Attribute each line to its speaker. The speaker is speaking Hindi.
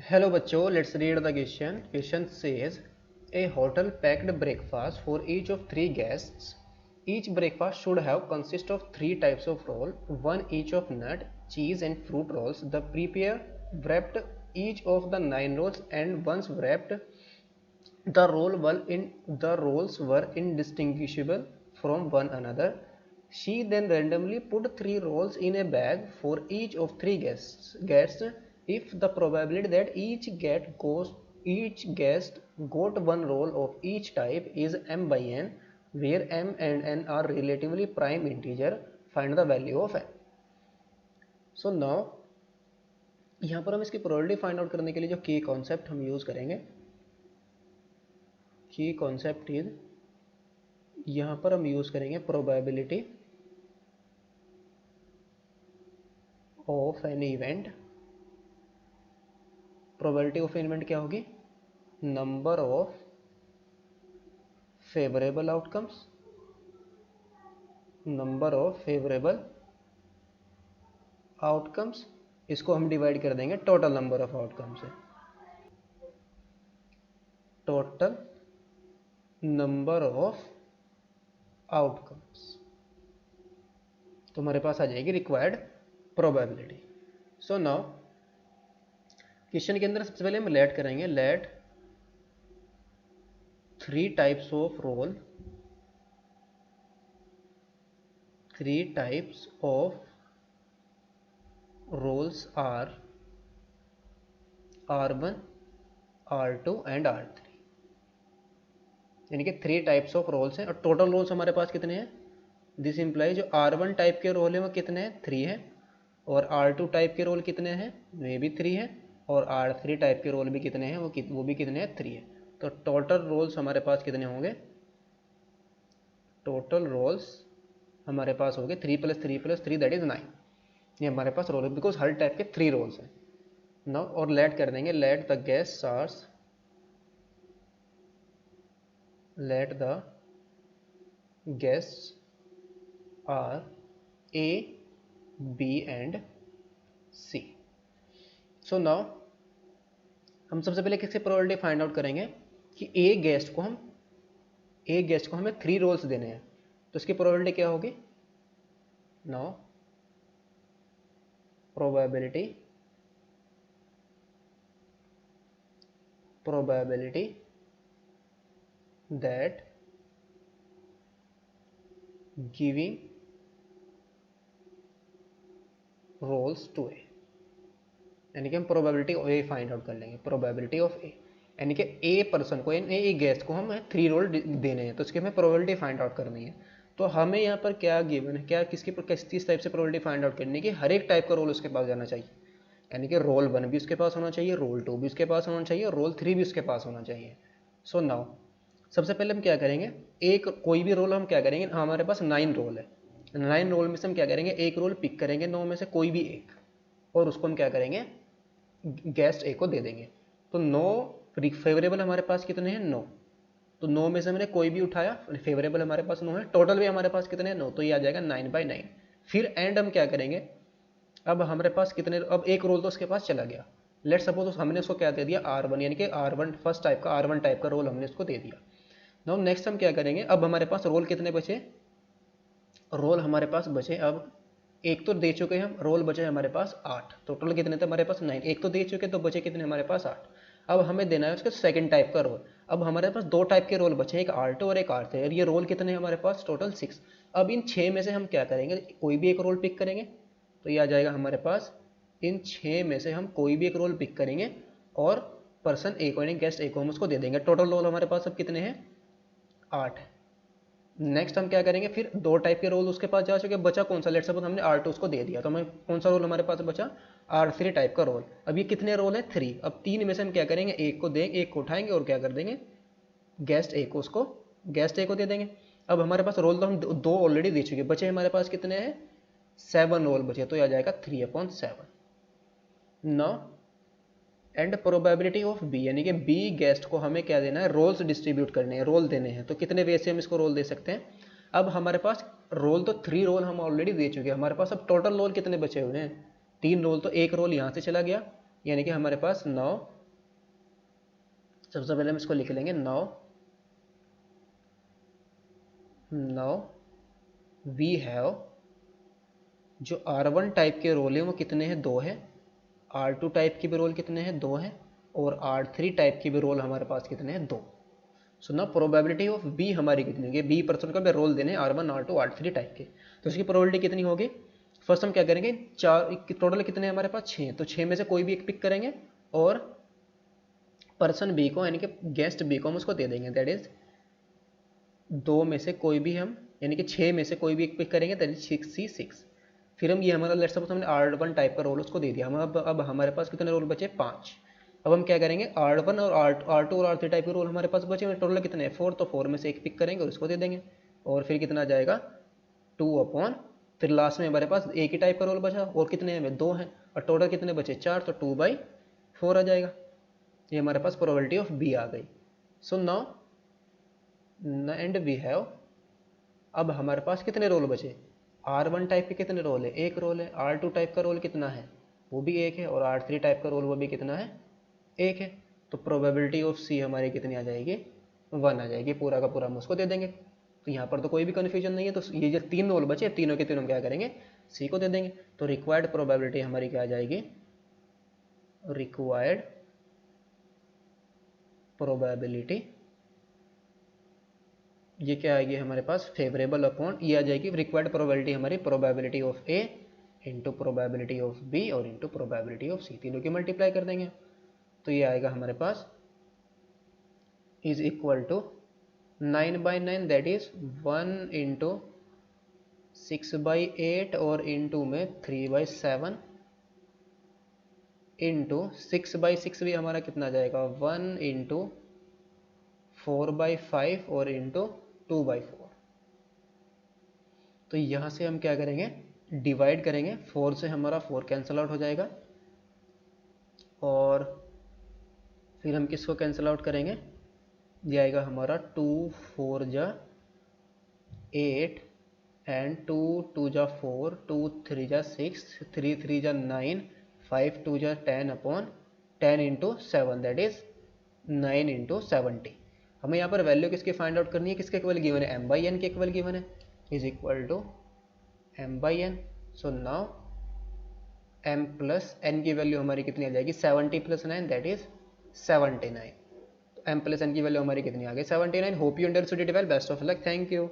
Speaker 1: Hello बच्चों, let's read the question. Question says a hotel packed breakfast for each of three guests. Each breakfast should have consist of three types of roll, one each of nut, cheese and fruit rolls. The prepare wrapped each of the 9 rolls, and once wrapped, the rolls were indistinguishable from one another. She then randomly put 3 rolls in a bag for each of three guests. If the probability that each guest got one roll of each type is m by n, where m and n are relatively prime integer, find the value of n. So now यहाँ पर हम इसकी प्रोबेबिलिटी फाइंड आउट करने के लिए जो की कॉन्सेप्ट हम यूज़ करेंगे, की कॉन्सेप्ट इज, यहाँ पर हम यूज़ करेंगे probability of an event. Probability of event क्या होगी? Number of favourable outcomes, number of favourable outcomes. इसको हम डिवाइड कर देंगे टोटल नंबर ऑफ आउटकम से. टोटल नंबर ऑफ आउटकम्स, तो हमारे पास आ जाएगी required probability. So now question के अंदर सबसे पहले हम लेट करेंगे. Let 3 types of roll, 3 types of rolls are R1, R2 and R3. यानी कि 3 टाइप्स ऑफ रोल्स हैं और टोटल रोल्स हमारे पास कितने हैं? दिस इंप्लाई जो R1 टाइप के रोल हैं वो कितने हैं? 3 हैं. और R2 टाइप के रोल कितने हैं? वे भी 3 हैं. और R3 टाइप के रोल भी कितने हैं? वो भी कितने हैं? 3 हैं. तो टोटल रोल्स हमारे पास कितने होंगे? टोटल रोल्स हमारे पास हो गए 3 + 3 + 3 दैट इज 9. ये हमारे पास रोल है बिकॉज हर टाइप के 3 रोल्स हैं. नाउ और लेट कर देंगे. Let the guest are, let the guests are A, B and C. So now हम सबसे पहले किससे प्रोबेबिलिटी फाइंड आउट करेंगे कि ए गेस्ट को हमें 3 रोल्स देने हैं, तो इसकी प्रोबेबिलिटी क्या होगी? Now probability that giving roles to A, यानी कि हम probability of A find out कर लेंगे. प्रोबेबिलिटी ऑफ ए यानी कि ए पर्सन को, ए गेस्ट को हम 3 रोल देने हैं, तो इसकी हमें प्रोबेबिलिटी फाइंड आउट करनी है. तो हमें यहाँ पर क्या गिवन है, क्या किस टाइप से प्रोबेबिलिटी फाइंड आउट करनी है कि हर एक टाइप का रोल उसके पास जाना चाहिए. यानी कि रोल 1 भी उसके पास होना चाहिए, रोल 2 भी उसके पास होना चाहिए और रोल 3 भी उसके पास होना चाहिए. सो नाउ सबसे पहले हम क्या करेंगे, एक कोई भी रोल हम क्या करेंगे, हमारे पास 9 रोल है. 9 रोल में से हम क्या करेंगे, एक रोल पिक करेंगे 9 में से कोई भी एक, और उसको हम क्या करेंगे, गेस्ट ए को दे देंगे. तो 9 फेवरेबल हमारे पास कितने हैं? 9. तो 9 में से हमने कोई भी उठाया, फेवरेबल हमारे पास 9 है, टोटल भी हमारे पास कितने हैं? 9. तो ये आ जाएगा 9/9. फिर एंड हम क्या करेंगे, अब हमारे पास कितने, अब एक रोल तो उसके पास चला गया. लेट सपोज हमने उसको क्या दे दिया, R1, यानी कि R1 फर्स्ट टाइप का, R1 टाइप का रोल हमने उसको दे दिया. नाउ नेक्स्ट हम क्या करेंगे, अब हमारे पास रोल कितने बचे? रोल हमारे पास बचे, अब एक तो दे चुके हैं हम, रोल बचे हमारे पास 8. टोटल कितने थे हमारे पास? 9. एक तो दे चुके तो बचे कितने हमारे पास? 8. अब हमें देना है उसके सेकंड टाइप का रोल. अब हमारे पास 2 टाइप के रोल बचे, एक R2 और एक R3, और ये रोल कितने हैं हमारे पास? टोटल 6. अब इन 6 में से हम क्या करेंगे, कोई भी एक रोल पिक करेंगे. तो ये आ जाएगा हमारे पास, इन 6 में से हम कोई भी एक रोल पिक करेंगे और पर्सन ए को, यानी गेस्ट ए को हम उसको दे देंगे. टोटल रोल हमारे पास अब कितने हैं? 8. नेक्स्ट हम क्या करेंगे, फिर 2 टाइप के रोल उसके पास जा चुके, बचा कौन सा? लेट सपोज हमने R2 उसको दे दिया, तो हमें कौन सा रोल हमारे पास बचा? R3 टाइप का रोल. अब ये कितने रोल है? 3. अब 3 में से हम क्या करेंगे, एक को देंगे, एक को उठाएंगे और क्या कर देंगे, गेस्ट ए को दे देंगे. अब हमारे पास रोल तो हम 2 ऑलरेडी दे चुके, बचे हमारे पास कितने हैं? 7 रोल बचे, तो आ जाएगा 3/7. Now and probability of B, यानी कि बी गेस्ट को हमें क्या देना है, रोल्स डिस्ट्रीब्यूट करने हैं, रोल देने हैं. तो कितने वे से हम इसको रोल दे सकते हैं? अब हमारे पास रोल तो 3 रोल हम ऑलरेडी दे चुके हैं, हमारे पास अब टोटल रोल कितने बचे हुए हैं? 3 रोल. तो एक रोल यहाँ से चला गया, यानी कि हमारे पास 9 सबसे पहले हम इसको लिख लेंगे नाउ वी हैव, जो R1 टाइप के रोल हैं वो कितने हैं, 2 हैं। R2 टाइप के भी रोल कितने हैं, 2 हैं। और R3 टाइप के भी रोल हमारे पास कितने हैं, 2। सो ना प्रोबेबिलिटी ऑफ बी हमारी कितनी होगी, बी पर्सन को रोल देने R1 R2 R3 टाइप के, तो उसकी प्रोबेबिलिटी कितनी होगी। फर्स्ट हम क्या करेंगे, 4 टोटल कितने हैं हमारे पास, 6, तो 6 में से कोई भी एक पिक करेंगे और पर्सन बी को यानी कि गेस्ट बी को हम उसको दे देंगे, दैट इज 2 में से कोई भी हम यानी कि 6 में से कोई भी एक पिक करेंगे, दैट इज 6C6। फिर हम ये हमारा लेट्स सपोज हमने R1 टाइप का रोल उसको दे दिया, हम अब हमारे पास कितने रोल बचे, 5। अब हम क्या करेंगे, R1 और R2 और R3 टाइप के रोल हमारे पास बचे, टोटल कितने हैं, 4, तो 4 में से एक पिक करेंगे और उसको दे देंगे। और फिर कितना आ जाएगा, 2 फिर लास्ट में हमारे पास एक ही टाइप का रोल बचा और कितने हैं, 2 हैं, और टोटल कितने बचे, 4, तो 2/4 आ जाएगा। ये हमारे पास प्रोबेबिलिटी ऑफ बी आ गई। So now and we have, अब हमारे पास कितने रोल बचे, R1 टाइप के कितने रोल है, एक रोल है। R2 टाइप का रोल कितना है, वो भी एक है। और R3 टाइप का रोल वो भी कितना है, एक है। तो प्रोबेबिलिटी ऑफ सी हमारी कितनी आ जाएगी, 1 आ जाएगी। पूरा का पूरा हम उसको दे देंगे। तो यहाँ पर तो कोई भी कन्फ्यूजन नहीं है। तो ये जो 3 रोल बचे, तीनों के तीनों हम क्या करेंगे, सी को दे देंगे। तो रिक्वायर्ड प्रोबेबिलिटी हमारी क्या आ जाएगी, रिक्वायर्ड प्रोबेबिलिटी, ये क्या आएगी हमारे पास, फेवरेबल अपॉन, ये आ जाएगी रिक्वायर्ड प्रोबेबिलिटी हमारी, probability of A into probability of B और इंटू प्रोबेबिलिटी ऑफ सी, तीनों की मल्टीप्लाई कर देंगे। तो ये आएगा हमारे पास is equal to 9/9, that is 1 into 6/8 और इंटू में 3/7 इंटू 6/6 भी हमारा कितना जाएगा, 1 इंटू 4/5 और इंटू 2/4। तो यहाँ से हम क्या करेंगे, डिवाइड करेंगे, 4 से हमारा 4 कैंसिल आउट हो जाएगा। और फिर हम किसको कैंसिल आउट करेंगे, ये आएगा हमारा 2 4 जा 8 एंड 2 2 जा 4, 2 3 जा 6, 3 3 जा 9, 5 2 जा 10 upon 10 into 7, that is 9 into 70। हमें यहाँ पर वैल्यू किसकी फाइंड आउट करनी है, किसके इक्वल गिवन है, m/n के इक्वल गिवन है, is equal to m/n। So now m plus n की वैल्यू हमारी कितनी आ जाएगी, 70 + 9, दैट इज 79। तो m प्लस n की वैल्यू हमारी कितनी आ गई, 79। Hope you understood it well, best of luck, thank you.